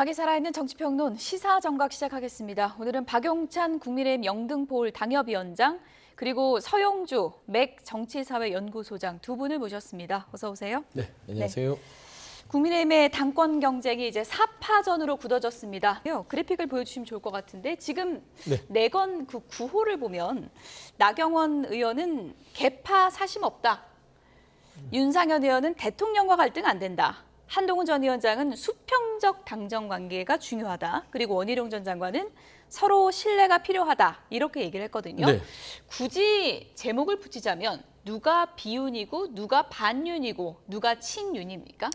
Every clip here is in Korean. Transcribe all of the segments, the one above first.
과기 살아있는 정치평론 시사정각 시작하겠습니다. 오늘은 박용찬 국민의힘 영등포울 당협위원장 그리고 서용주 맥 정치사회연구소장 두 분을 모셨습니다. 어서 오세요. 네, 안녕하세요. 네. 국민의힘의 당권 경쟁이 이제 4파전으로 굳어졌습니다. 그래픽을 보여주시면 좋을 것 같은데 지금 내건 그 구호를 보면 나경원 의원은 개파 사심 없다. 윤상현 의원은 대통령과 갈등 안 된다. 한동훈 전 위원장은 수평적 당정 관계가 중요하다. 그리고 원희룡 전 장관은 서로 신뢰가 필요하다. 이렇게 얘기를 했거든요. 네. 굳이 제목을 붙이자면 누가 비윤이고 누가 반윤이고 누가 친윤입니까?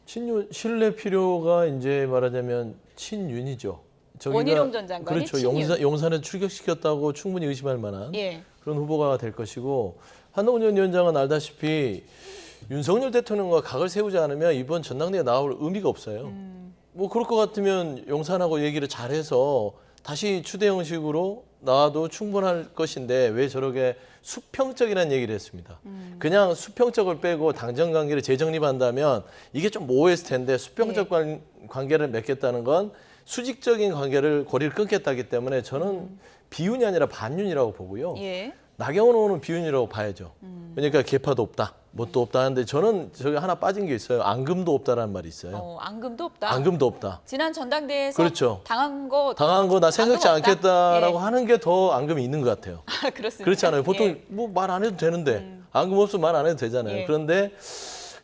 친윤 신뢰 필요가 이제 말하자면 친윤이죠. 원희룡 전 장관이 그렇죠. 친윤. 용산을 출격시켰다고 충분히 의심할 만한 예. 그런 후보가 될 것이고 한동훈 전 위원장은 알다시피 윤석열 대통령과 각을 세우지 않으면 이번 전당대회에 나올 의미가 없어요. 뭐 그럴 것 같으면 용산하고 얘기를 잘해서 다시 추대 형식으로 나와도 충분할 것인데 왜 저렇게 수평적이라는 얘기를 했습니다. 그냥 수평적을 빼고 당정 관계를 재정립한다면 이게 좀 모호했을 텐데 수평적 관계를 맺겠다는 건 수직적인 관계를 고리를 끊겠다기 때문에 저는 비윤이 아니라 반윤이라고 보고요. 예. 나경원 의원은 비윤이라고 봐야죠. 그러니까 개파도 없다, 뭣도 없다 하는데 저는 저기 하나 빠진 게 있어요. 앙금도 없다라는 말이 있어요. 앙금도 없다. 앙금도 없다. 지난 전당대회에서 그렇죠. 당한 거 나 생각지 앙금 없다? 않겠다라고 예. 하는 게 더 앙금이 있는 것 같아요. 아, 그렇습니다. 그렇지 않아요? 보통 예. 뭐 말 안 해도 되는데 앙금 없으면 말 안 해도 되잖아요. 예. 그런데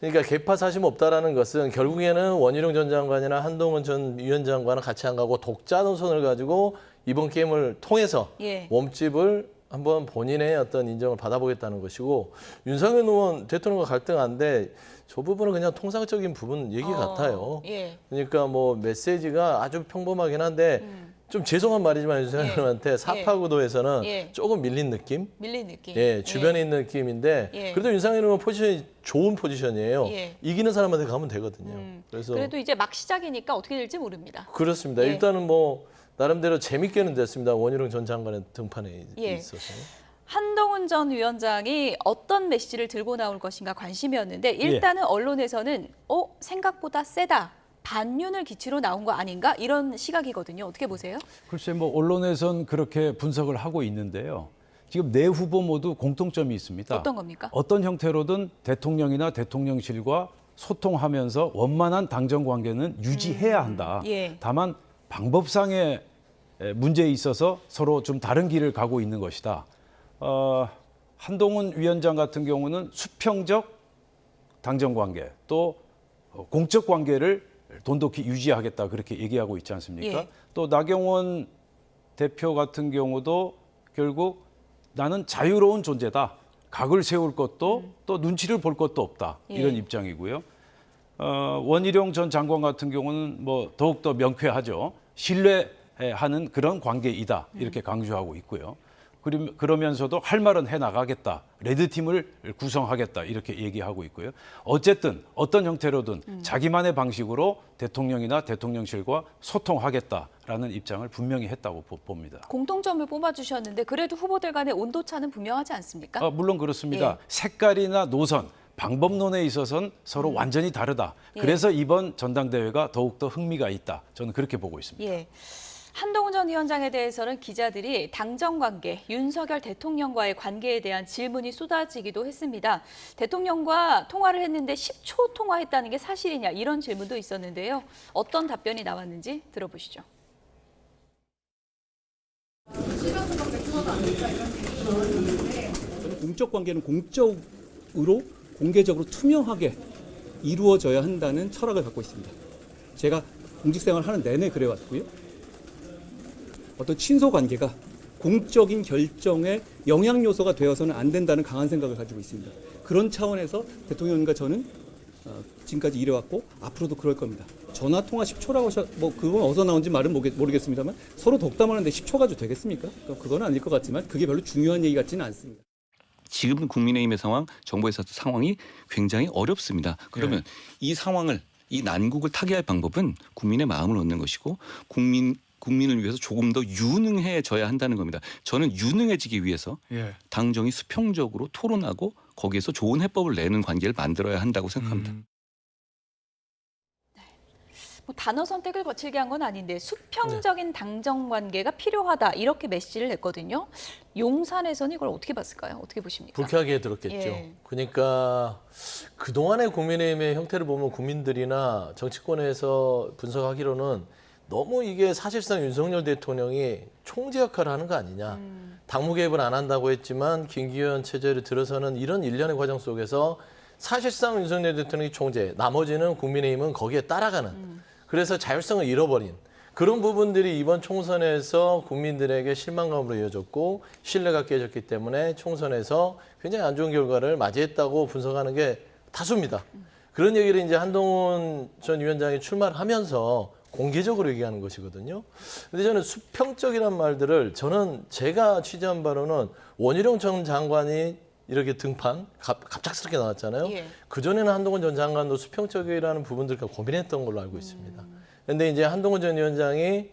그러니까 개파 사심 없다라는 것은 결국에는 원희룡 전 장관이나 한동훈 전 위원장과는 같이 안 가고 독자 노선을 가지고 이번 게임을 통해서 예. 몸집을 한번 본인의 어떤 인정을 받아보겠다는 것이고 윤석열 의원 대통령과 갈등 안 돼. 저 부분은 그냥 통상적인 부분 얘기 같아요. 예. 그러니까 뭐 메시지가 아주 평범하긴 한데 좀 죄송한 말이지만 윤석열 의원한테 사파구도에서는 조금 밀린 느낌? 밀린 느낌. 예, 주변에 있는 느낌인데 예. 그래도 윤상현 의원 포지션이 좋은 포지션이에요. 예. 이기는 사람한테 가면 되거든요. 그래서 그래도 이제 막 시작이니까 어떻게 될지 모릅니다. 그렇습니다. 예. 일단은 뭐 나름대로 재밌게는 됐습니다. 원희룡 전 장관의 등판에 예. 있어서. 한동훈 전 위원장이 어떤 메시지를 들고 나올 것인가 관심이었는데 일단은 언론에서는 생각보다 세다. 반윤을 기치로 나온 거 아닌가? 이런 시각이거든요. 어떻게 보세요? 글쎄 뭐 언론에선 그렇게 분석을 하고 있는데요. 지금 네 후보 모두 공통점이 있습니다. 어떤 겁니까? 어떤 형태로든 대통령이나 대통령실과 소통하면서 원만한 당정 관계는 유지해야 한다. 예. 다만 방법상의 문제에 있어서 서로 좀 다른 길을 가고 있는 것이다. 한동훈 위원장 같은 경우는 수평적 당정 관계 또 공적 관계를 돈독히 유지하겠다 그렇게 얘기하고 있지 않습니까? 예. 또 나경원 대표 같은 경우도 결국 나는 자유로운 존재다. 각을 세울 것도 또 눈치를 볼 것도 없다. 이런 입장이고요. 원희룡 전 장관 같은 경우는 뭐 더욱더 명쾌하죠. 신뢰하는 그런 관계이다. 이렇게 강조하고 있고요. 그러면서도 할 말은 해나가겠다. 레드팀을 구성하겠다. 이렇게 얘기하고 있고요. 어쨌든 어떤 형태로든 자기만의 방식으로 대통령이나 대통령실과 소통하겠다라는 입장을 분명히 했다고 봅니다. 공통점을 뽑아주셨는데 그래도 후보들 간의 온도차는 분명하지 않습니까? 물론 그렇습니다. 색깔이나 노선, 방법론에 있어서는 서로 완전히 다르다. 그래서 이번 전당대회가 더욱더 흥미가 있다. 저는 그렇게 보고 있습니다. 예. 한동훈 전 위원장에 대해서는 기자들이 당정 관계, 윤석열 대통령과의 관계에 대한 질문이 쏟아지기도 했습니다. 대통령과 통화를 했는데 10초 통화했다는 게 사실이냐 이런 질문도 있었는데요. 어떤 답변이 나왔는지 들어보시죠. 저는 공적 관계는 공적으로 공개적으로 투명하게 이루어져야 한다는 철학을 갖고 있습니다. 제가 공직생활 하는 내내 그래왔고요. 어떤 친소 관계가 공적인 결정의 영향 요소가 되어서는 안 된다는 강한 생각을 가지고 있습니다. 그런 차원에서 대통령과 저는 지금까지 이래왔고 앞으로도 그럴 겁니다. 전화 통화 10초라고 뭐 그건 어디서 나온지 말은 모르겠습니다만 서로 덕담하는데 10초 가지고 되겠습니까? 그건 아닐 것 같지만 그게 별로 중요한 얘기 같지는 않습니다. 지금 국민의힘의 상황, 정부에서 상황이 굉장히 어렵습니다. 그러면 이 상황을, 이 난국을 타개할 방법은 국민의 마음을 얻는 것이고 국민을 위해서 조금 더 유능해져야 한다는 겁니다. 저는 유능해지기 위해서 당정이 수평적으로 토론하고 거기에서 좋은 해법을 내는 관계를 만들어야 한다고 생각합니다. 뭐 단어 선택을 거칠게 한 건 아닌데 수평적인 당정 관계가 필요하다 이렇게 메시지를 냈거든요. 용산에서는 이걸 어떻게 봤을까요? 어떻게 보십니까? 불쾌하게 들었겠죠. 예. 그러니까 그동안의 국민의힘의 형태를 보면 국민들이나 정치권에서 분석하기로는 너무 이게 사실상 윤석열 대통령이 총재 역할을 하는 거 아니냐. 당무 개입을 안 한다고 했지만 김기현 체제를 들어서는 이런 일련의 과정 속에서 사실상 윤석열 대통령이 총재, 나머지는 국민의힘은 거기에 따라가는. 그래서 자율성을 잃어버린 그런 부분들이 이번 총선에서 국민들에게 실망감으로 이어졌고 신뢰가 깨졌기 때문에 총선에서 굉장히 안 좋은 결과를 맞이했다고 분석하는 게 다수입니다. 그런 얘기를 이제 한동훈 전 위원장이 출마를 하면서 공개적으로 얘기하는 것이거든요. 근데 저는 수평적이란 말들을 저는 제가 취재한 바로는 원희룡 전 장관이 이렇게 등판 갑작스럽게 나왔잖아요. 예. 그전에는 한동훈 전 장관도 수평적이라는 부분들과 고민했던 걸로 알고 있습니다. 그런데 이제 한동훈 전 위원장이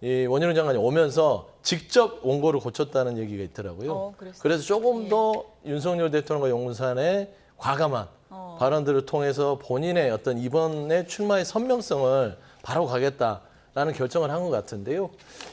이 원희룡 장관이 오면서 직접 원고를 고쳤다는 얘기가 있더라고요. 그래서 조금 더 윤석열 대통령과 용산의 과감한 발언들을 통해서 본인의 어떤 이번에 출마의 선명성을 바로 가겠다라는 결정을 한 것 같은데요.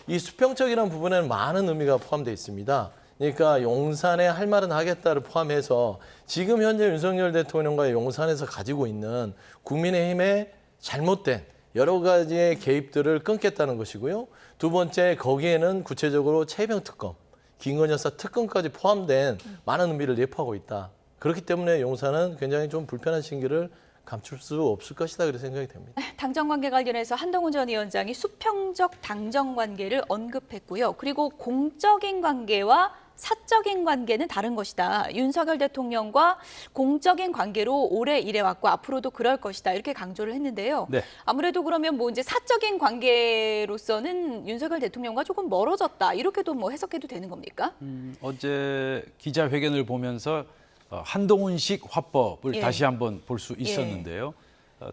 이 수평적이라는 부분에는 많은 의미가 포함되어 있습니다. 그러니까 용산에 할 말은 하겠다를 포함해서 지금 현재 윤석열 대통령과 용산에서 가지고 있는 국민의힘의 잘못된 여러 가지의 개입들을 끊겠다는 것이고요. 두 번째, 거기에는 구체적으로 최병 특검, 김건희 여사 특검까지 포함된 많은 의미를 내포하고 있다. 그렇기 때문에 용산은 굉장히 좀 불편한 심기를 감출 수 없을 것이다 그렇게 생각이 됩니다. 당정 관계 관련해서 한동훈 전 위원장이 수평적 당정 관계를 언급했고요. 그리고 공적인 관계와 사적인 관계는 다른 것이다. 윤석열 대통령과 공적인 관계로 오래 일해왔고 앞으로도 그럴 것이다. 이렇게 강조를 했는데요. 네. 아무래도 그러면 뭐 이제 사적인 관계로서는 윤석열 대통령과 조금 멀어졌다. 이렇게도 뭐 해석해도 되는 겁니까? 어제 기자회견을 보면서 한동훈식 화법을 예. 다시 한번 볼 수 있었는데요.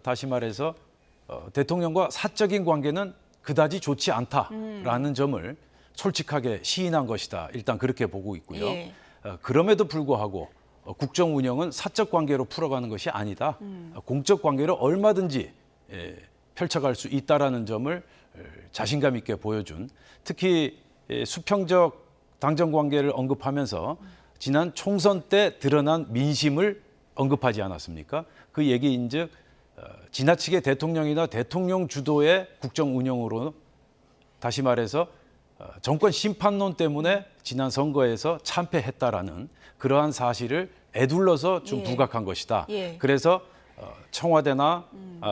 다시 말해서 대통령과 사적인 관계는 그다지 좋지 않다라는 점을 솔직하게 시인한 것이다. 일단 그렇게 보고 있고요. 예. 그럼에도 불구하고 국정 운영은 사적 관계로 풀어가는 것이 아니다. 공적 관계로 얼마든지 펼쳐갈 수 있다라는 점을 자신감 있게 보여준, 특히 수평적 당정 관계를 언급하면서 지난 총선 때 드러난 민심을 언급하지 않았습니까? 그 얘기인즉 지나치게 대통령이나 대통령 주도의 국정 운영으로, 다시 말해서 정권 심판론 때문에 지난 선거에서 참패했다라는 그러한 사실을 애둘러서 좀 예. 부각한 것이다. 예. 그래서 청와대나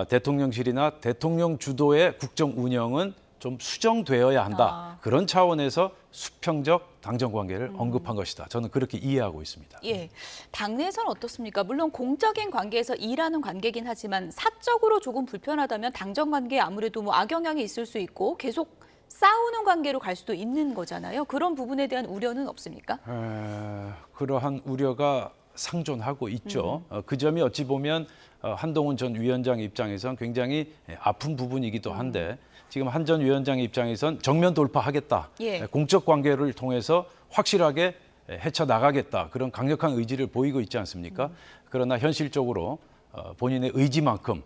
대통령실이나 대통령 주도의 국정 운영은 좀 수정되어야 한다. 그런 차원에서 수평적 당정 관계를 언급한 것이다. 저는 그렇게 이해하고 있습니다. 예, 당내에서는 어떻습니까? 물론 공적인 관계에서 일하는 관계긴 하지만 사적으로 조금 불편하다면 당정 관계에 아무래도 뭐 악영향이 있을 수 있고 계속 싸우는 관계로 갈 수도 있는 거잖아요. 그런 부분에 대한 우려는 없습니까? 그러한 우려가 상존하고 있죠. 그 점이 어찌 보면 한동훈 전 위원장 입장에선 굉장히 아픈 부분이기도 한데 지금 한 전 위원장 입장에선 정면 돌파하겠다. 예. 공적 관계를 통해서 확실하게 헤쳐나가겠다. 그런 강력한 의지를 보이고 있지 않습니까? 그러나 현실적으로 본인의 의지만큼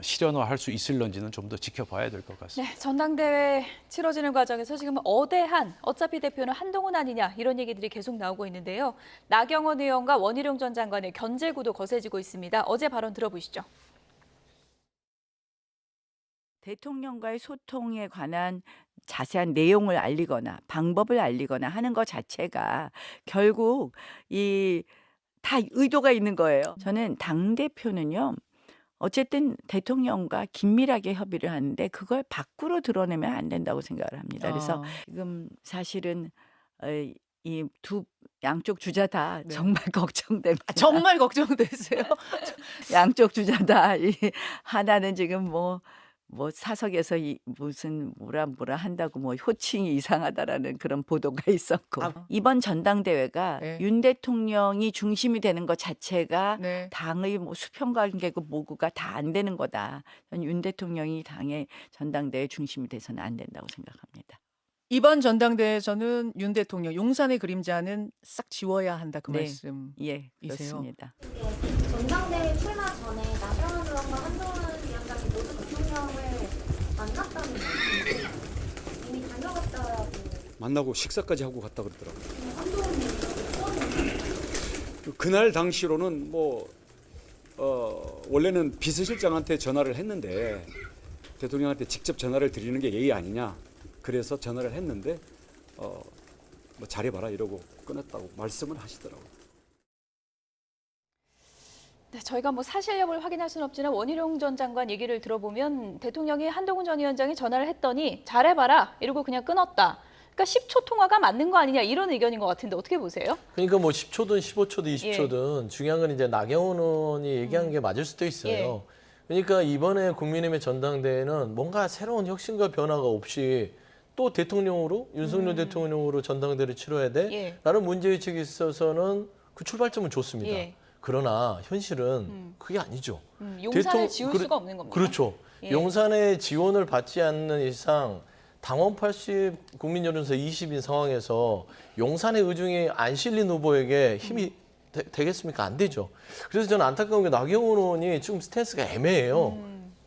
실현화할 수 있을런지는 좀 더 지켜봐야 될 것 같습니다. 네, 전당대회 치러지는 과정에서 지금 어차피 대표는 한동훈 아니냐 이런 얘기들이 계속 나오고 있는데요. 나경원 의원과 원희룡 전 장관의 견제구도 거세지고 있습니다. 어제 발언 들어보시죠. 대통령과의 소통에 관한 자세한 내용을 알리거나 방법을 알리거나 하는 것 자체가 결국 다 의도가 있는 거예요. 저는 당대표는요. 어쨌든 대통령과 긴밀하게 협의를 하는데 그걸 밖으로 드러내면 안 된다고 생각을 합니다. 그래서 지금 사실은 이 양쪽 주자 다 정말 걱정됩니다. 정말 걱정됐어요. 양쪽 주자 다 하나는 지금 뭐 사석에서 무슨 뭐라 한다고 뭐 호칭이 이상하다라는 그런 보도가 있었고 이번 전당대회가 네. 윤 대통령이 중심이 되는 것 자체가 네. 당의 뭐 수평관계고 뭐고가 다 안 되는 거다. 저는 윤 대통령이 당의 전당대회 중심이 돼서는 안 된다고 생각합니다. 이번 전당대회에서는 윤 대통령 용산의 그림자는 싹 지워야 한다 그 네. 말씀. 예, 이세요? 그렇습니다. 전당대회 출마 전에 나경원 의원과 한동훈 위원장이 모두 대통령을 만나고 식사까지 하고 갔다 그러더라고요. 그날 당시로는 원래는 비서실장한테 전화를 했는데 대통령한테 직접 전화를 드리는 게 예의 아니냐. 그래서 전화를 했는데 잘해봐라 이러고 끊었다고 말씀을 하시더라고요. 네, 저희가 사실 여부를 확인할 수는 없지만 원희룡 전 장관 얘기를 들어보면 대통령이 한동훈 전 위원장이 전화를 했더니 잘해봐라 이러고 그냥 끊었다. 그러니까 10초 통화가 맞는 거 아니냐 이런 의견인 것 같은데 어떻게 보세요? 그러니까 10초든 15초든 20초든 중요한 건 이제 나경원 의원이 얘기한 게 맞을 수도 있어요. 예. 그러니까 이번에 국민의힘의 전당대회는 뭔가 새로운 혁신과 변화가 없이 또 대통령으로 윤석열 대통령으로 전당대회를 치러야 돼라는 문제의식이 있어서는 그 출발점은 좋습니다. 예. 그러나 현실은 그게 아니죠. 용산을 지울 수가 없는 겁니다. 그렇죠. 예. 용산의 지원을 받지 않는 이상 당원 80, 국민 여론서 20인 상황에서 용산의 의중이 안 실린 후보에게 힘이 되겠습니까? 안 되죠. 그래서 저는 안타까운 게 나경원 의원이 지금 스탠스가 애매해요.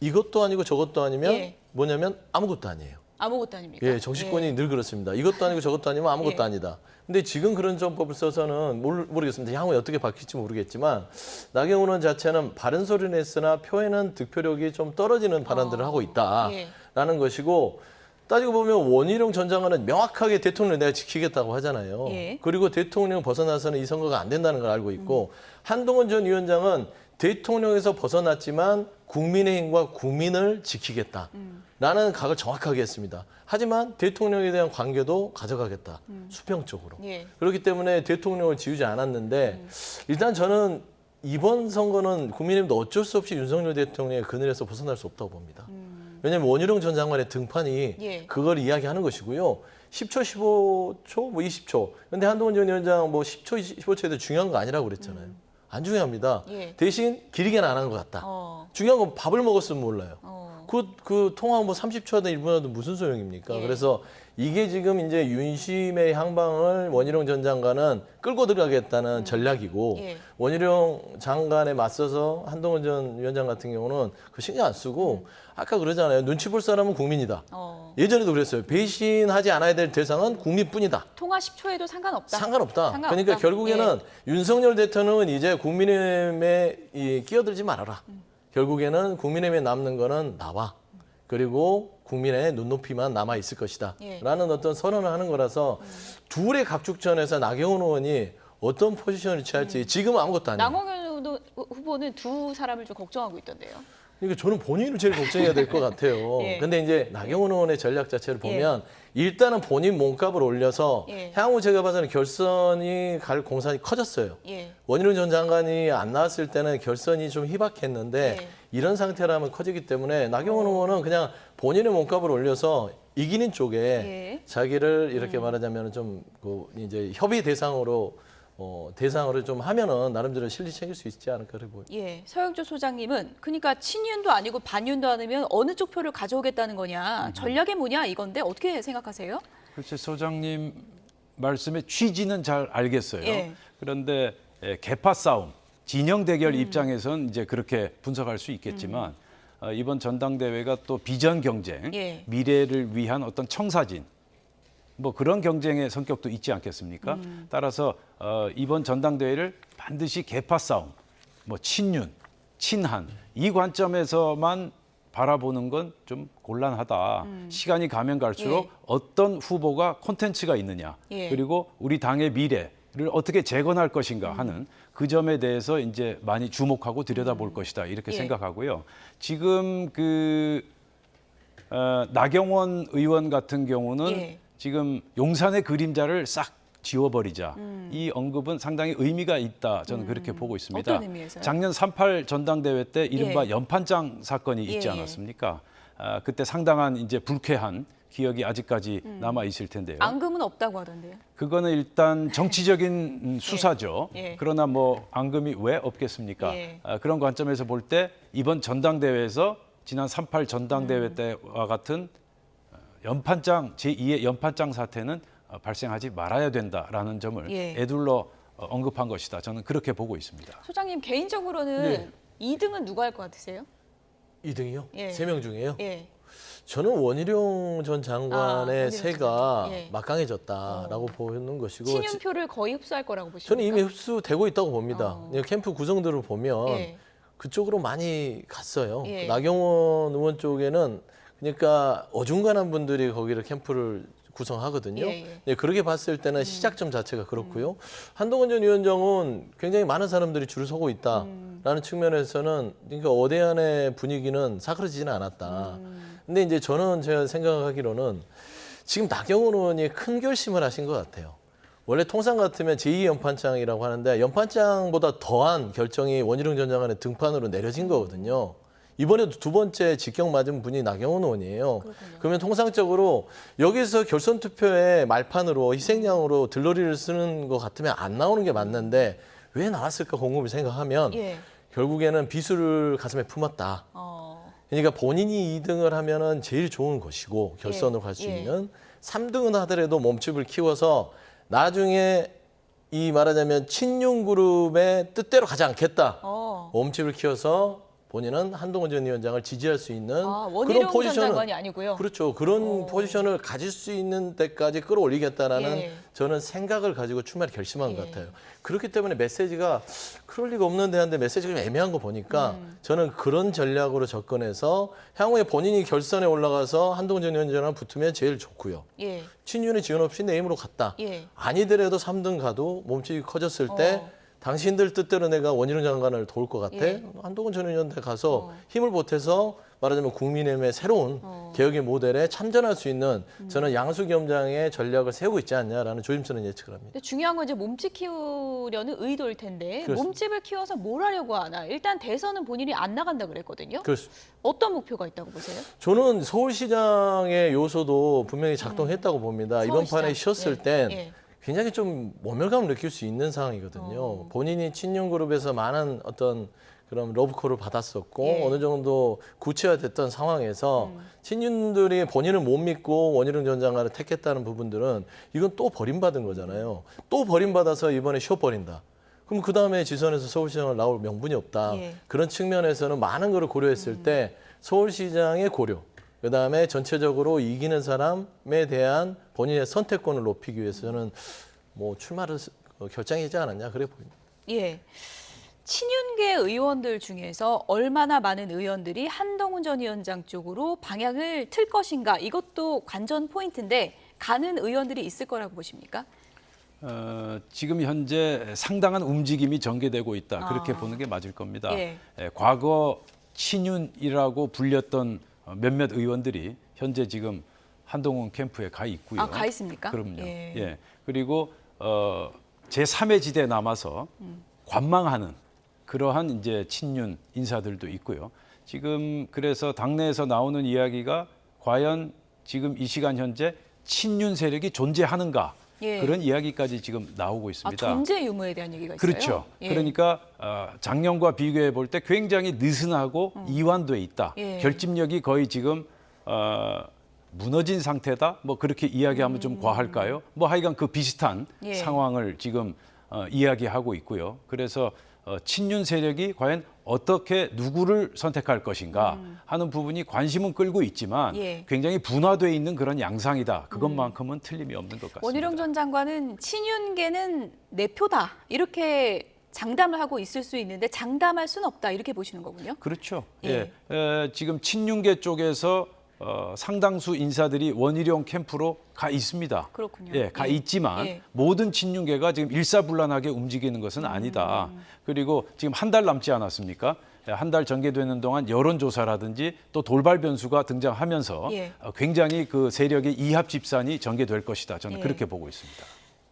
이것도 아니고 저것도 아니면 예. 뭐냐면 아무것도 아니에요. 아무것도 아닙니까? 예, 정치권이 늘 그렇습니다. 이것도 아니고 저것도 아니면 아무것도 예. 아니다. 근데 지금 그런 전법을 써서는 모르겠습니다. 향후에 어떻게 바뀔지 모르겠지만 나경원 의원 자체는 바른 소리는 했으나 표에는 득표력이 좀 떨어지는 발언들을 하고 있다라는 것이고 따지고 보면 원희룡 전 장관은 명확하게 대통령을 내가 지키겠다고 하잖아요. 예. 그리고 대통령 벗어나서는 이 선거가 안 된다는 걸 알고 있고 한동훈 전 위원장은 대통령에서 벗어났지만 국민의힘과 국민을 지키겠다라는 각을 정확하게 했습니다. 하지만 대통령에 대한 관계도 가져가겠다. 수평적으로. 예. 그렇기 때문에 대통령을 지우지 않았는데 일단 저는 이번 선거는 국민의힘도 어쩔 수 없이 윤석열 대통령의 그늘에서 벗어날 수 없다고 봅니다. 왜냐하면 원희룡 전 장관의 등판이 예. 그걸 이야기하는 것이고요. 10초, 15초, 20초. 근데 한동훈 전 위원장 10초, 15초에도 중요한 거 아니라고 그랬잖아요. 안 중요합니다. 예. 대신 길게는 안 한 것 같다. 중요한 건 밥을 먹었으면 몰라요. 그 통화 30초 하든 1분 하든 무슨 소용입니까? 예. 그래서 이게 지금 이제 윤심의 향방을 원희룡 전 장관은 끌고 들어가겠다는 전략이고 예. 원희룡 장관에 맞서서 한동훈 전 위원장 같은 경우는 그 신경 안 쓰고 아까 그러잖아요. 눈치 볼 사람은 국민이다. 예전에도 그랬어요. 배신하지 않아야 될 대상은 국민뿐이다. 통화 10초에도 상관없다. 상관없다. 그러니까 결국에는 윤석열 대통령은 이제 국민의힘에 끼어들지 말아라. 결국에는 국민의힘에 남는 거는 나와. 그리고 국민의 눈높이만 남아 있을 것이다. 라는 어떤 선언을 하는 거라서 둘의 각축전에서 나경원 의원이 어떤 포지션을 취할지 지금은 아무것도 아니에요. 나경원 후보는 두 사람을 좀 걱정하고 있던데요. 그러니까 저는 본인을 제일 걱정해야 될 것 같아요. 예. 근데 이제 나경원 의원의 전략 자체를 보면 일단은 본인 몸값을 올려서 향후 제가 봐서는 결선이 갈 공산이 커졌어요. 원희룡 전 장관이 안 나왔을 때는 결선이 좀 희박했는데 이런 상태라면 커지기 때문에 나경원 의원은 그냥 본인의 몸값을 올려서 이기는 쪽에 자기를 이렇게 말하자면 좀 이제 협의 대상으로 좀 하면은 나름대로 실리 챙길 수 있지 않을까 보여요. 예, 서영주 소장님은 그러니까 친윤도 아니고 반윤도 아니면 어느 쪽 표를 가져오겠다는 거냐, 전략이 뭐냐 이건데 어떻게 생각하세요? 글쎄 소장님 말씀의 취지는 잘 알겠어요. 예. 그런데 계파 싸움, 진영 대결 입장에선 이제 그렇게 분석할 수 있겠지만 이번 전당대회가 또 비전 경쟁, 미래를 위한 어떤 청사진. 그런 경쟁의 성격도 있지 않겠습니까? 따라서 이번 전당대회를 반드시 계파 싸움, 친윤, 친한 이 관점에서만 바라보는 건 좀 곤란하다. 시간이 가면 갈수록 어떤 후보가 콘텐츠가 있느냐, 그리고 우리 당의 미래를 어떻게 재건할 것인가 하는 그 점에 대해서 이제 많이 주목하고 들여다볼 것이다 이렇게 생각하고요. 지금 나경원 의원 같은 경우는 지금 용산의 그림자를 싹 지워버리자. 이 언급은 상당히 의미가 있다. 저는 그렇게 보고 있습니다. 어떤 의미에서요? 작년 3.8 전당대회 때 이른바 연판장 사건이 있지 않았습니까? 그때 상당한 이제 불쾌한 기억이 아직까지 남아 있을 텐데요. 앙금은 없다고 하던데요. 그거는 일단 정치적인 수사죠. 그러나 앙금이 왜 없겠습니까? 그런 관점에서 볼 때 이번 전당대회에서 지난 3.8 전당대회 때와 같은 연판장 제2의 연판장 사태는 발생하지 말아야 된다라는 점을 애둘러 언급한 것이다. 저는 그렇게 보고 있습니다. 소장님 개인적으로는 2등은 누가 할 것 같으세요? 2등이요? 3명 중에요? 저는 원희룡 전 장관의 원희룡 세가 전 장관. 예. 막강해졌다라고 보는 것이고 친윤표를 거의 흡수할 거라고 보십니까? 저는 이미 흡수되고 있다고 봅니다. 캠프 구성들을 보면 예. 그쪽으로 많이 갔어요. 예. 나경원 의원 쪽에는 그러니까 어중간한 분들이 거기를 캠프를 구성하거든요. 예, 그렇게 봤을 때는 시작점 자체가 그렇고요. 한동훈 전 위원장은 굉장히 많은 사람들이 줄을 서고 있다라는 측면에서는 그러니까 어대안의 분위기는 사그러지지는 않았다. 근데 이제 저는 제가 생각하기로는 지금 나경원 의원이 큰 결심을 하신 것 같아요. 원래 통상 같으면 제2연판장이라고 하는데 연판장보다 더한 결정이 원희룡 전 장관의 등판으로 내려진 거거든요. 이번에도 두 번째 직격 맞은 분이 나경원 의원이에요. 그렇군요. 그러면 통상적으로 여기서 결선 투표의 말판으로 희생양으로 들러리를 쓰는 것 같으면 안 나오는 게 맞는데 왜 나왔을까 곰곰이 생각하면 예. 결국에는 비수를 가슴에 품었다. 그러니까 본인이 2등을 하면은 제일 좋은 것이고 결선으로 갈 수 예. 있는 3등은 하더라도 몸집을 키워서 나중에 이 말하자면 친윤 그룹의 뜻대로 가지 않겠다. 몸집을 키워서 본인은 한동훈 전 위원장을 지지할 수 있는 그런 원희룡 전 포지션을 장관이 아니고요. 그렇죠. 그런 포지션을 가질 수 있는 데까지 끌어올리겠다라는 예. 저는 생각을 가지고 출마를 결심한 것 예. 같아요. 그렇기 때문에 메시지가 그럴 리가 없는데 한데 메시지가 좀 애매한 거 보니까 저는 그런 전략으로 접근해서 향후에 본인이 결선에 올라가서 한동훈 전 위원장이랑 붙으면 제일 좋고요. 예. 친윤이 지원 없이 내 힘으로 갔다. 예. 아니더라도 3등 가도 몸집이 커졌을 때 당신들 뜻대로 내가 원희룡 장관을 도울 것 같아. 예. 한동훈 전 의원한테 가서 힘을 보태서 말하자면 국민의힘의 새로운 개혁의 모델에 참전할 수 있는 저는 양수겸장의 전략을 세우고 있지 않냐라는 조심스러운 예측을 합니다. 근데 중요한 건 이제 몸집 키우려는 의도일 텐데 그렇습니다. 몸집을 키워서 뭘 하려고 하나? 일단 대선은 본인이 안 나간다 그랬거든요. 그렇습니다. 어떤 목표가 있다고 보세요? 저는 서울시장의 요소도 분명히 작동했다고 봅니다. 이번 서울시장. 판에 쉬었을 예. 땐 예. 굉장히 좀 모멸감을 느낄 수 있는 상황이거든요. 본인이 친윤그룹에서 많은 어떤 그런 러브콜을 받았었고 예. 어느 정도 구체화됐던 상황에서 친윤들이 본인을 못 믿고 원희룡 전 장관을 택했다는 부분들은 이건 또 버림받은 거잖아요. 또 버림받아서 이번에 쉬어버린다. 그럼 그다음에 지선에서 서울시장을 나올 명분이 없다. 예. 그런 측면에서는 많은 걸 고려했을 때 서울시장의 고려, 그다음에 전체적으로 이기는 사람에 대한 본인의 선택권을 높이기 위해서는 뭐 출마를 결정이지 않았냐 그래 보입니다. 예. 친윤계 의원들 중에서 얼마나 많은 의원들이 한동훈 전 위원장 쪽으로 방향을 틀 것인가 이것도 관전 포인트인데 가는 의원들이 있을 거라고 보십니까? 지금 현재 상당한 움직임이 전개되고 있다. 그렇게 보는 게 맞을 겁니다. 예. 과거 친윤이라고 불렸던 몇몇 의원들이 현재 지금 한동훈 캠프에 가 있고요. 가 있습니까? 그럼요. 예. 예. 그리고 제3의 지대에 남아서 관망하는 그러한 이제 친윤 인사들도 있고요. 지금 그래서 당내에서 나오는 이야기가 과연 지금 이 시간 현재 친윤 세력이 존재하는가 예. 그런 이야기까지 지금 나오고 있습니다. 존재 유무에 대한 얘기가 있어요. 그렇죠. 예. 그러니까 작년과 비교해 볼 때 굉장히 느슨하고 이완돼 있다. 예. 결집력이 거의 지금 무너진 상태다. 뭐 그렇게 이야기하면 좀 과할까요? 뭐 하여간 그 비슷한 예. 상황을 지금 이야기하고 있고요. 그래서 친윤 세력이 과연 어떻게 누구를 선택할 것인가 하는 부분이 관심은 끌고 있지만 예. 굉장히 분화돼 있는 그런 양상이다. 그것만큼은 틀림이 없는 것 같습니다. 원희룡 전 장관은 친윤계는 내 표다 이렇게 장담을 하고 있을 수 있는데 장담할 수는 없다 이렇게 보시는 거군요. 그렇죠. 예. 지금 친윤계 쪽에서 상당수 인사들이 원희룡 캠프로 가 있습니다. 그렇군요. 예, 가 예. 있지만 예. 모든 친윤계가 지금 일사불란하게 움직이는 것은 아니다. 그리고 지금 한 달 남지 않았습니까? 한 달 전개되는 동안 여론조사라든지 또 돌발 변수가 등장하면서 예. 굉장히 그 세력의 이합 집산이 전개될 것이다. 저는 예. 그렇게 보고 있습니다.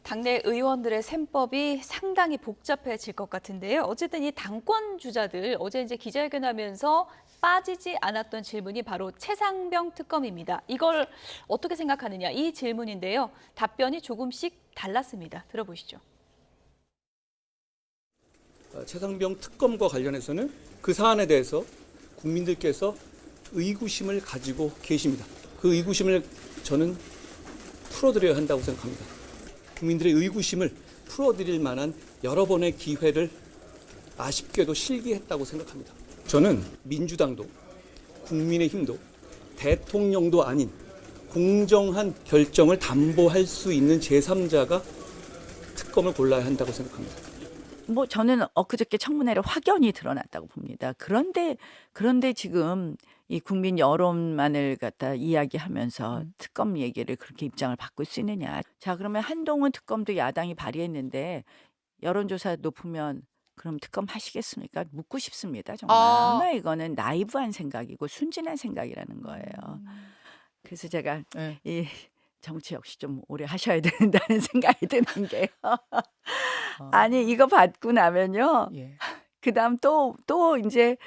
당내 의원들의 셈법이 상당히 복잡해질 것 같은데요. 어쨌든 이 당권 주자들 어제 이제 기자회견하면서 빠지지 않았던 질문이 바로 최상병 특검입니다. 이걸 어떻게 생각하느냐 이 질문인데요. 답변이 조금씩 달랐습니다. 들어보시죠. 최상병 특검과 관련해서는 그 사안에 대해서 국민들께서 의구심을 가지고 계십니다. 그 의구심을 저는 풀어드려야 한다고 생각합니다. 국민들의 의구심을 풀어드릴 만한 여러 번의 기회를 아쉽게도 실기했다고 생각합니다. 저는 민주당도 국민의힘도 대통령도 아닌 공정한 결정을 담보할 수 있는 제3자가 특검을 골라야 한다고 생각합니다. 뭐 저는 엊그저께 청문회로 확연히 드러났다고 봅니다. 그런데 지금 이 국민 여론만을 갖다 이야기하면서 특검 얘기를 그렇게 입장을 바꿀 수 있느냐. 자, 그러면 한동훈 특검도 야당이 발의했는데 여론조사 높으면 그럼 특검 하시겠습니까? 묻고 싶습니다. 정말. 정말 이거는 나이브한 생각이고 순진한 생각이라는 거예요. 그래서 제가 네. 이 정치 역시 좀 오래 하셔야 된다는 생각이 드는 게요. 아니 이거 받고 나면요. 예. 그다음 또 이제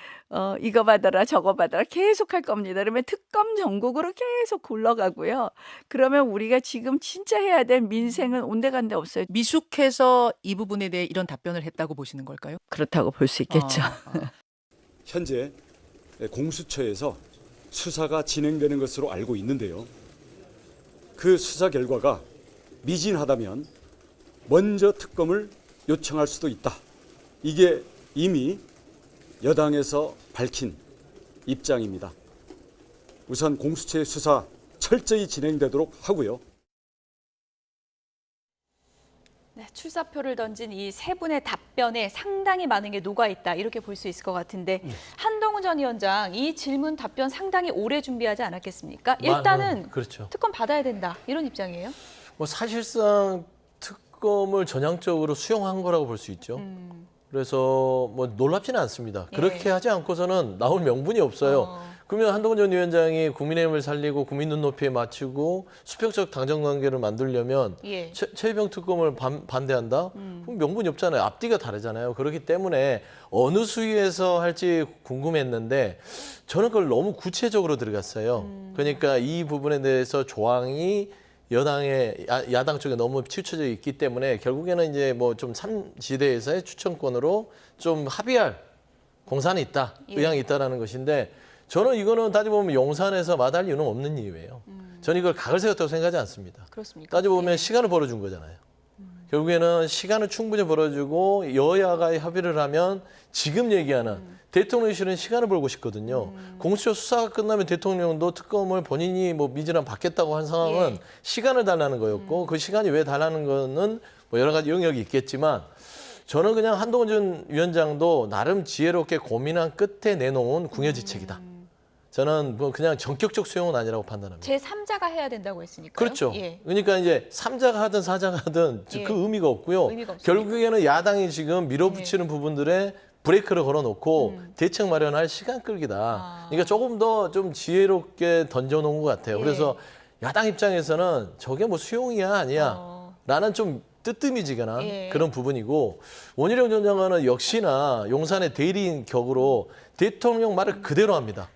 이거 받아라 저거 받아라 계속 할 겁니다. 그러면 특검 전국으로 계속 굴러가고요. 그러면 우리가 지금 진짜 해야 될 민생은 온데간데 없어요. 미숙해서 이 부분에 대해 이런 답변을 했다고 보시는 걸까요? 그렇다고 볼 수 있겠죠. 현재 공수처에서 수사가 진행되는 것으로 알고 있는데요. 그 수사 결과가 미진하다면 먼저 특검을 요청할 수도 있다. 이게 이미 여당에서 밝힌 입장입니다. 우선 공수처의 수사 철저히 진행되도록 하고요. 네, 출사표를 던진 이 세 분의 답변에 상당히 많은 게 녹아있다 이렇게 볼 수 있을 것 같은데 한동훈 전 위원장 이 질문 답변 상당히 오래 준비하지 않았겠습니까? 일단은 그렇죠. 특검 받아야 된다 이런 입장이에요? 뭐 사실상 특검을 전향적으로 수용한 거라고 볼 수 있죠. 그래서 뭐 놀랍지는 않습니다. 예. 그렇게 하지 않고서는 나올 명분이 없어요. 그러면 한동훈 전 위원장이 국민의힘을 살리고 국민 눈높이에 맞추고 수평적 당정관계를 만들려면 예. 최혜병 특검을 반대한다? 그럼 명분이 없잖아요. 앞뒤가 다르잖아요. 그렇기 때문에 어느 수위에서 할지 궁금했는데 저는 그걸 너무 구체적으로 들어갔어요. 그러니까 이 부분에 대해서 조항이 여당의 야당 쪽에 너무 치우쳐져 있기 때문에 결국에는 이제 뭐 좀 3지대에서의 추천권으로 좀 합의할 공산이 있다, 예. 의향이 있다라는 것인데 저는 이거는 따져보면 용산에서 마다할 이유는 없는 이유예요. 저는 이걸 각을 세웠다고 생각하지 않습니다. 그렇습니까? 따져보면 예. 시간을 벌어준 거잖아요. 결국에는 시간을 충분히 벌어주고 여야가 협의를 하면 지금 얘기하는 대통령실은 시간을 벌고 싶거든요. 공수처 수사가 끝나면 대통령도 특검을 본인이 뭐 미진한 받겠다고 한 상황은 예. 시간을 달라는 거였고 그 시간이 왜 달라는 거는 뭐 여러 가지 영역이 있겠지만 저는 그냥 한동훈 전 위원장도 나름 지혜롭게 고민한 끝에 내놓은 궁여지책이다. 저는 뭐 그냥 전격적 수용은 아니라고 판단합니다. 제3자가 해야 된다고 했으니까요. 그렇죠. 예. 그러니까 이제 3자가 하든 4자가 하든 예. 그 의미가 없고요. 의미가 없습니다. 결국에는 야당이 지금 밀어붙이는 부분들에 브레이크를 걸어놓고 대책 마련할 시간 끌기다. 그러니까 조금 더 좀 지혜롭게 던져놓은 것 같아요. 예. 그래서 야당 입장에서는 저게 뭐 수용이야 아니야 라는 좀 뜨뜨미지근한 예. 그런 부분이고 원희룡 전 장관은 역시나 용산의 대리인 격으로 대통령 말을 그대로 합니다.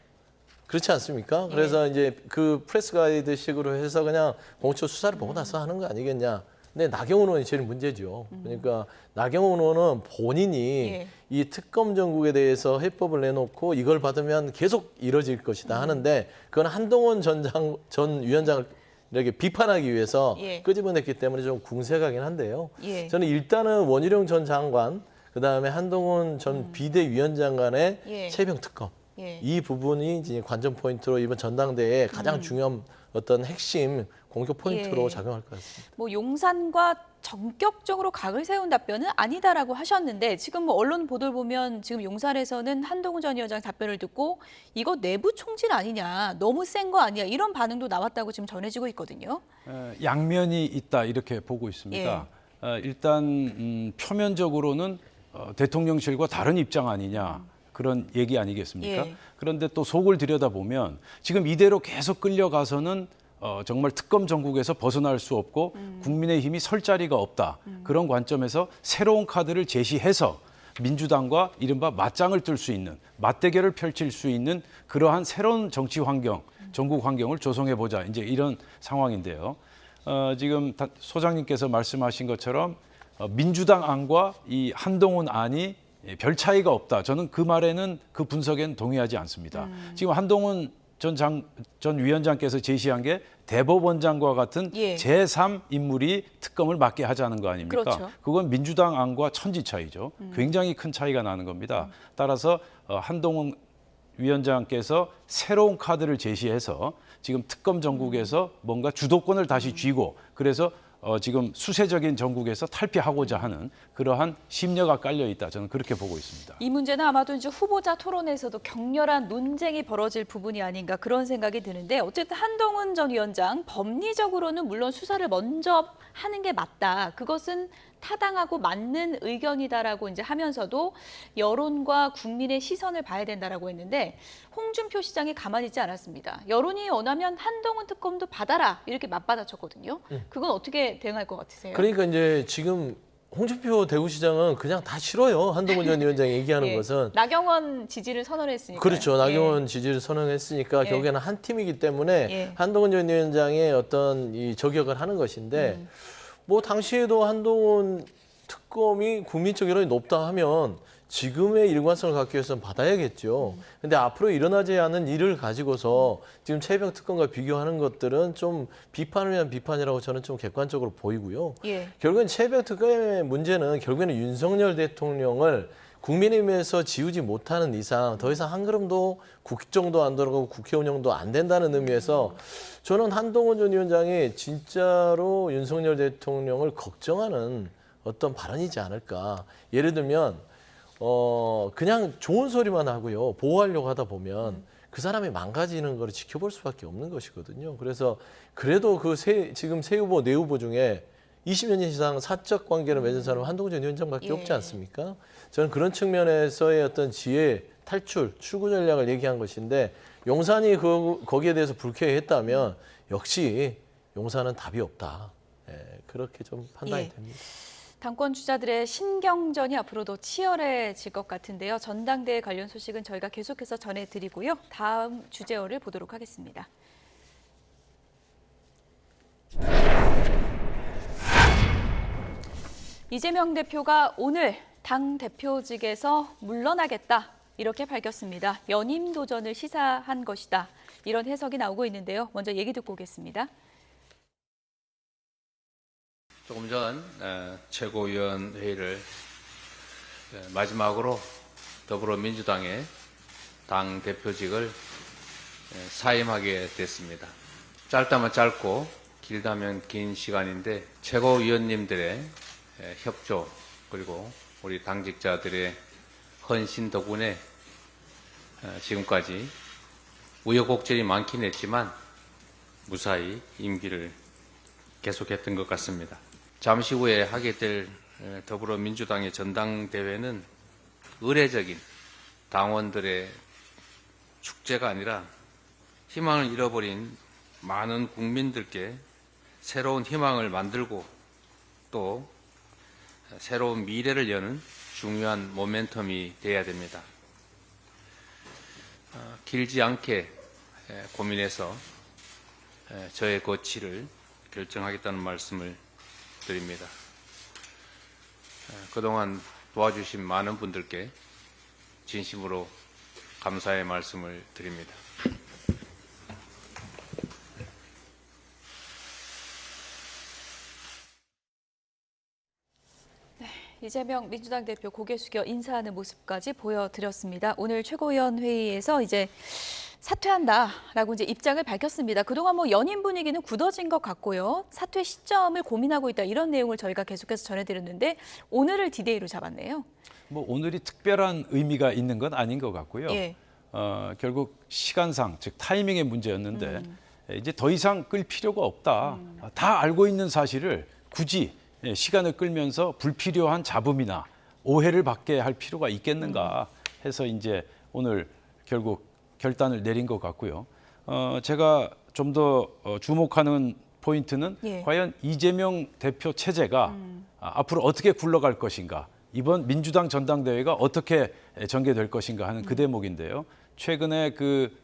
그렇지 않습니까? 그래서 이제 그 프레스 가이드식으로 해서 그냥 공수처 수사를 보고 나서 하는 거 아니겠냐. 근데 나경원 의원이 제일 문제죠. 그러니까 나경원 의원은 본인이 예. 이 특검 정국에 대해서 해법을 내놓고 이걸 받으면 계속 이뤄질 것이다 하는데 그건 한동훈 전 위원장을 이렇게 비판하기 위해서 예. 끄집어냈기 때문에 좀 궁색하긴 한데요. 예. 저는 일단은 원희룡 전 장관, 그다음에 한동훈 전 비대위원장 간의 예. 최병 특검. 예. 이 부분이 이제 관전 포인트로 이번 전당대회에 가장 중요한 어떤 핵심 공격 포인트로 예. 작용할 것 같습니다. 뭐 용산과 전격적으로 각을 세운 답변은 아니다라고 하셨는데 지금 뭐 언론 보도를 보면 지금 용산에서는 한동훈 전 위원장 답변을 듣고 이거 내부 총질 아니냐, 너무 센 거 아니야 이런 반응도 나왔다고 지금 전해지고 있거든요. 양면이 있다 이렇게 보고 있습니다. 일단 표면적으로는 대통령실과 다른 입장 아니냐 그런 얘기 아니겠습니까? 예. 그런데 또 속을 들여다보면 지금 이대로 계속 끌려가서는 정말 특검 전국에서 벗어날 수 없고 국민의힘이 설 자리가 없다. 그런 관점에서 새로운 카드를 제시해서 민주당과 이른바 맞짱을 뜰 수 있는 맞대결을 펼칠 수 있는 그러한 새로운 정치 환경, 전국 환경을 조성해 보자. 이제 이런 상황인데요. 지금 소장님께서 말씀하신 것처럼 민주당 안과 이 한동훈 안이 별 차이가 없다. 저는 그 말에는 그 분석에는 동의하지 않습니다. 지금 한동훈 전 위원장께서 제시한 게 대법원장과 같은 예. 제3 인물이 특검을 맡게 하자는 거 아닙니까? 그렇죠. 그건 민주당 안과 천지 차이죠. 굉장히 큰 차이가 나는 겁니다. 따라서 한동훈 위원장께서 새로운 카드를 제시해서 지금 특검 정국에서 뭔가 주도권을 다시 쥐고 그래서 지금 수세적인 정국에서 탈피하고자 하는 그러한 심려가 깔려 있다. 저는 그렇게 보고 있습니다. 이 문제는 아마도 이제 후보자 토론에서도 격렬한 논쟁이 벌어질 부분이 아닌가 그런 생각이 드는데 어쨌든 한동훈 전 위원장 법리적으로는 물론 수사를 먼저 하는 게 맞다. 그것은 타당하고 맞는 의견이다라고 이제 하면서도 여론과 국민의 시선을 봐야 된다라고 했는데 홍준표 시장이 가만히 있지 않았습니다. 여론이 원하면 한동훈 특검도 받아라 이렇게 맞받아쳤거든요. 그건 어떻게 대응할 것 같으세요? 그러니까 이제 지금 홍준표 대구시장은 그냥 다 싫어요. 한동훈 전 위원장이 얘기하는 예. 것은. 나경원 지지를 선언했으니까. 그렇죠. 나경원 지지를 선언했으니까 예. 결국에는 한 팀이기 때문에 예. 한동훈 전 위원장의 어떤 이 저격을 하는 것인데 뭐 당시에도 한동훈 특검이 국민적 여론이 높다 하면 지금의 일관성을 갖기 위해서는 받아야겠죠. 근데 앞으로 일어나지 않은 일을 가지고서 지금 최병 특검과 비교하는 것들은 좀 비판을 위한 비판이라고 저는 좀 객관적으로 보이고요. 예. 결국엔 최병 특검의 문제는 결국에는 윤석열 대통령을 국민의힘에서 지우지 못하는 이상 더 이상 한 걸음도 국정도 안 들어가고 국회 운영도 안 된다는 의미에서 저는 한동훈 전 위원장이 진짜로 윤석열 대통령을 걱정하는 어떤 발언이지 않을까. 예를 들면 그냥 좋은 소리만 하고요. 보호하려고 하다 보면 그 사람이 망가지는 걸 지켜볼 수밖에 없는 것이거든요. 그래서 그래도 지금 세 후보, 네 후보 중에 20년 이상 사적 관계를 맺은 사람은 한동훈 전 위원장밖에 예. 없지 않습니까? 저는 그런 측면에서의 어떤 지혜, 탈출, 출구 전략을 얘기한 것인데 용산이 거기에 대해서 불쾌했다면 역시 용산은 답이 없다. 예, 그렇게 좀 판단이 예. 됩니다. 당권 주자들의 신경전이 앞으로도 치열해질 것 같은데요. 전당대회 관련 소식은 저희가 계속해서 전해드리고요. 다음 주제어를 보도록 하겠습니다. 이재명 대표가 오늘 당 대표직에서 물러나겠다 이렇게 밝혔습니다. 연임 도전을 시사한 것이다. 이런 해석이 나오고 있는데요. 먼저 얘기 듣고 오겠습니다. 조금 전 최고위원회의를 마지막으로 더불어민주당의 당 대표직을 사임하게 됐습니다. 짧다면 짧고 길다면 긴 시간인데 최고위원님들의 협조 그리고 우리 당직자들의 헌신 덕분에 지금까지 우여곡절이 많긴 했지만 무사히 임기를 계속했던 것 같습니다. 잠시 후에 하게 될 더불어민주당의 전당대회는 의례적인 당원들의 축제가 아니라 희망을 잃어버린 많은 국민들께 새로운 희망을 만들고 또 새로운 미래를 여는 중요한 모멘텀이 돼야 됩니다. 길지 않게 고민해서 저의 거취를 결정하겠다는 말씀을 드립니다. 그동안 도와주신 많은 분들께 진심으로 감사의 말씀을 드립니다. 이재명 민주당 대표 고개 숙여 인사하는 모습까지 보여드렸습니다. 오늘 최고위원 회의에서 이제 사퇴한다라고 이제 입장을 밝혔습니다. 그동안 뭐 연임 분위기는 굳어진 것 같고요. 사퇴 시점을 고민하고 있다 이런 내용을 저희가 계속해서 전해드렸는데 오늘을 디데이로 잡았네요. 뭐 오늘이 특별한 의미가 있는 건 아닌 것 같고요. 예. 결국 시간상 즉 타이밍의 문제였는데 이제 더 이상 끌 필요가 없다. 다 알고 있는 사실을 굳이 시간을 끌면서 불필요한 잡음이나 오해를 받게 할 필요가 있겠는가 해서 이제 오늘 결국 결단을 내린 것 같고요. 제가 좀 더 주목하는 포인트는 예. 과연 이재명 대표 체제가 앞으로 어떻게 굴러갈 것인가, 이번 민주당 전당대회가 어떻게 전개될 것인가 하는 그 대목인데요. 최근에 그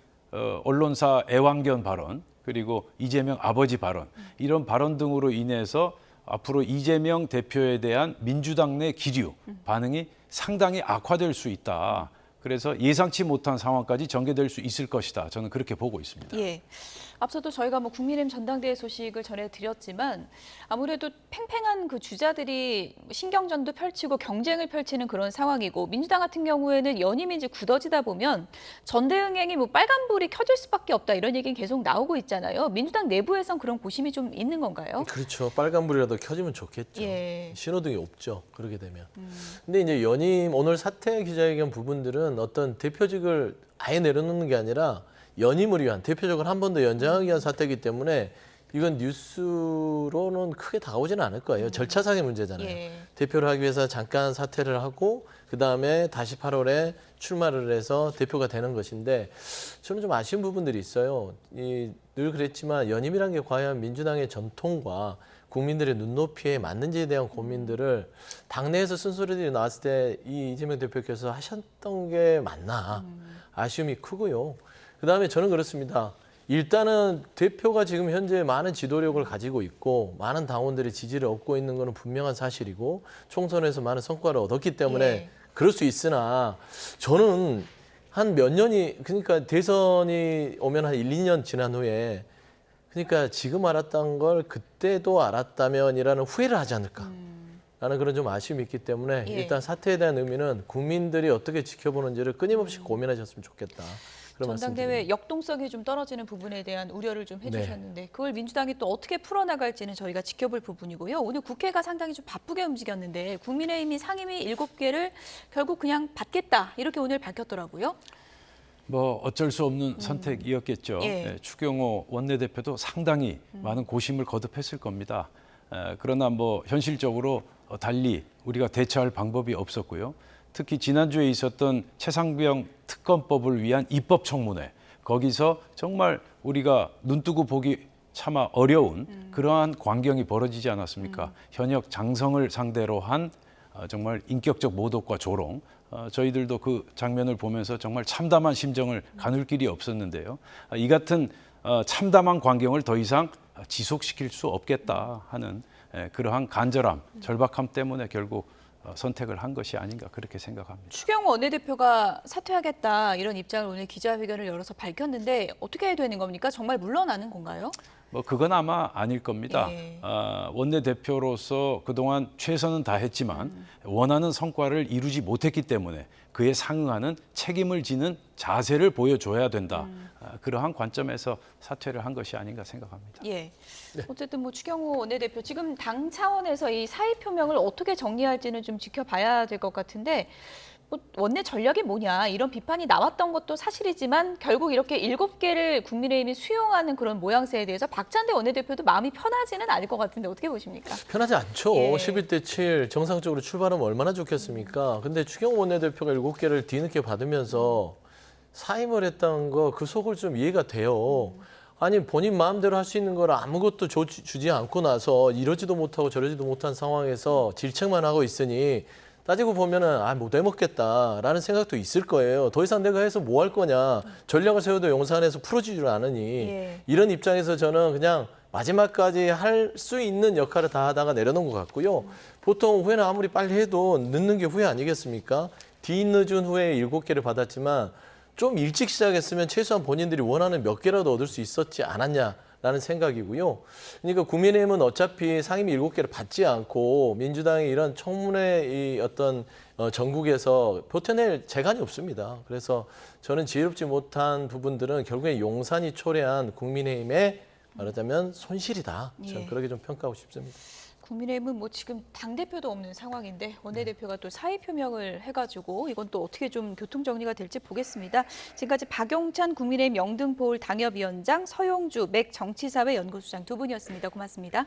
언론사 애완견 발언 그리고 이재명 아버지 발언 이런 발언 등으로 인해서 앞으로 이재명 대표에 대한 민주당 내 기류 반응이 상당히 악화될 수 있다. 그래서 예상치 못한 상황까지 전개될 수 있을 것이다. 저는 그렇게 보고 있습니다. 예. 앞서도 저희가 뭐 국민의힘 전당대회 소식을 전해드렸지만 아무래도 팽팽한 그 주자들이 신경전도 펼치고 경쟁을 펼치는 그런 상황이고 민주당 같은 경우에는 연임이 이제 굳어지다 보면 전대응행이 뭐 빨간불이 켜질 수밖에 없다 이런 얘기는 계속 나오고 있잖아요. 민주당 내부에선 그런 고심이 좀 있는 건가요? 그렇죠. 빨간불이라도 켜지면 좋겠죠. 예. 신호등이 없죠. 그렇게 되면. 근데 이제 연임 오늘 사퇴 기자회견 부분들은 어떤 대표직을 아예 내려놓는 게 아니라 연임을 위한 대표적으로 한 번 더 연장하기 위한 사태이기 때문에 이건 뉴스로는 크게 다가오지는 않을 거예요. 절차상의 문제잖아요. 예. 대표를 하기 위해서 잠깐 사퇴를 하고 그다음에 다시 8월에 출마를 해서 대표가 되는 것인데 저는 좀 아쉬운 부분들이 있어요. 늘 그랬지만 연임이라는 게 과연 민주당의 전통과 국민들의 눈높이에 맞는지에 대한 고민들을 당내에서 쓴소리들이 나왔을 때 이 이재명 대표께서 하셨던 게 맞나 아쉬움이 크고요. 그다음에 저는 그렇습니다. 일단은 대표가 지금 현재 많은 지도력을 가지고 있고 많은 당원들의 지지를 얻고 있는 것은 분명한 사실이고 총선에서 많은 성과를 얻었기 때문에 예. 그럴 수 있으나 저는 한 몇 년이 그러니까 대선이 오면 한 1, 2년 지난 후에 그러니까 지금 알았던 걸 그때도 알았다면이라는 후회를 하지 않을까. 라는 그런 좀 아쉬움이 있기 때문에 예. 일단 사퇴에 대한 의미는 국민들이 어떻게 지켜보는지를 끊임없이 고민하셨으면 좋겠다. 그런 전당대회 말씀드립니다. 역동성이 좀 떨어지는 부분에 대한 우려를 좀 해주셨는데 그걸 민주당이 또 어떻게 풀어나갈지는 저희가 지켜볼 부분이고요. 오늘 국회가 상당히 좀 바쁘게 움직였는데 국민의힘이 상임위 7개를 결국 그냥 받겠다 이렇게 오늘 밝혔더라고요. 뭐 어쩔 수 없는 선택이었겠죠. 예. 네, 추경호 원내대표도 상당히 많은 고심을 거듭했을 겁니다. 그러나 뭐 현실적으로 달리 우리가 대처할 방법이 없었고요. 특히 지난주에 있었던 최상병 특검법을 위한 입법청문회 거기서 정말 우리가 눈뜨고 보기 차마 어려운 그러한 광경이 벌어지지 않았습니까? 현역 장성을 상대로 한 정말 인격적 모독과 조롱 저희들도 그 장면을 보면서 정말 참담한 심정을 가눌 길이 없었는데요. 이 같은 참담한 광경을 더 이상 지속시킬 수 없겠다 하는 그러한 간절함, 절박함 때문에 결국 선택을 한 것이 아닌가 그렇게 생각합니다. 추경호 원내대표가 사퇴하겠다 이런 입장을 오늘 기자회견을 열어서 밝혔는데 어떻게 해야 되는 겁니까? 정말 물러나는 건가요? 뭐 그건 아마 아닐 겁니다. 예. 원내대표로서 그동안 최선은 다했지만 원하는 성과를 이루지 못했기 때문에 그에 상응하는 책임을 지는 자세를 보여줘야 된다. 그러한 관점에서 사퇴를 한 것이 아닌가 생각합니다. 예. 어쨌든 뭐 추경호 원내대표 지금 당 차원에서 이 사의 표명을 어떻게 정리할지는 좀 지켜봐야 될 것 같은데 뭐 원내 전략이 뭐냐 이런 비판이 나왔던 것도 사실이지만 결국 이렇게 7개를 국민의힘이 수용하는 그런 모양새에 대해서 박찬대 원내대표도 마음이 편하지는 않을 것 같은데 어떻게 보십니까? 편하지 않죠. 예. 11대 7 정상적으로 출발하면 얼마나 좋겠습니까? 근데 추경호 원내대표가 7개를 뒤늦게 받으면서 사임을 했다는 거 그 속을 좀 이해가 돼요. 아니 본인 마음대로 할 수 있는 걸 아무것도 주지 않고 나서 이러지도 못하고 저러지도 못한 상황에서 질책만 하고 있으니 따지고 보면은 못 해먹겠다라는 생각도 있을 거예요. 더 이상 내가 해서 뭐 할 거냐. 전략을 세워도 용산에서 풀어지질 않으니 예. 이런 입장에서 저는 그냥 마지막까지 할 수 있는 역할을 다 하다가 내려놓은 것 같고요. 보통 후회는 아무리 빨리 해도 늦는 게 후회 아니겠습니까? 뒤늦은 후에 7개를 받았지만 좀 일찍 시작했으면 최소한 본인들이 원하는 몇 개라도 얻을 수 있었지 않았냐라는 생각이고요. 그러니까 국민의힘은 어차피 상임위 7개를 받지 않고 민주당이 이런 청문회 어떤 전국에서 버텨낼 재간이 없습니다. 그래서 저는 지혜롭지 못한 부분들은 결국에 용산이 초래한 국민의힘의 말하자면 손실이다. 저는 예. 그렇게 좀 평가하고 싶습니다. 국민의힘은 뭐 지금 당대표도 없는 상황인데 원내대표가 또 사의 표명을 해가지고 이건 또 어떻게 좀 교통정리가 될지 보겠습니다. 지금까지 박용찬 국민의힘 영등포울 당협위원장, 서용주 맥 정치사회 연구소장 두 분이었습니다. 고맙습니다.